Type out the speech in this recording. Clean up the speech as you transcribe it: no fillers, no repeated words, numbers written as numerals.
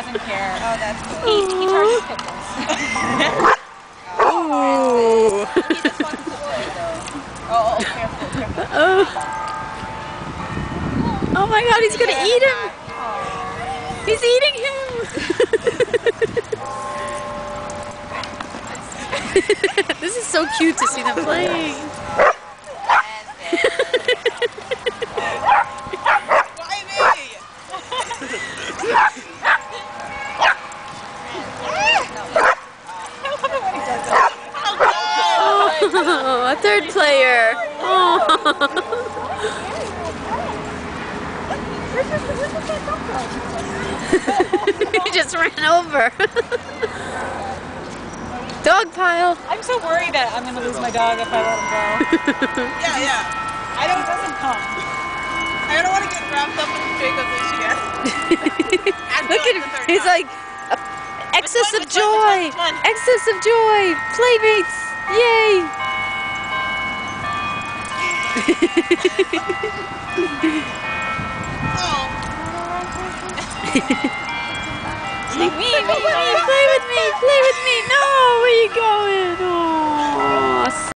doesn't care. Oh, that's cool. He charges pickles. Oh, he just wants to play though. Oh, careful, careful. Oh my God, he's gonna eat him. He's eating him. This is so cute to see them playing. Oh, a third player. Oh. He just ran over. Dog pile. I'm so worried that I'm going to lose my dog if I let him go. Yeah. I don't, it doesn't come. I don't want to get wrapped up in Draco's leash again. Look at him. He's like, excess of joy. Excess of joy. Playmates. Yay. Play with me. Play with me. No, where you going? Oh.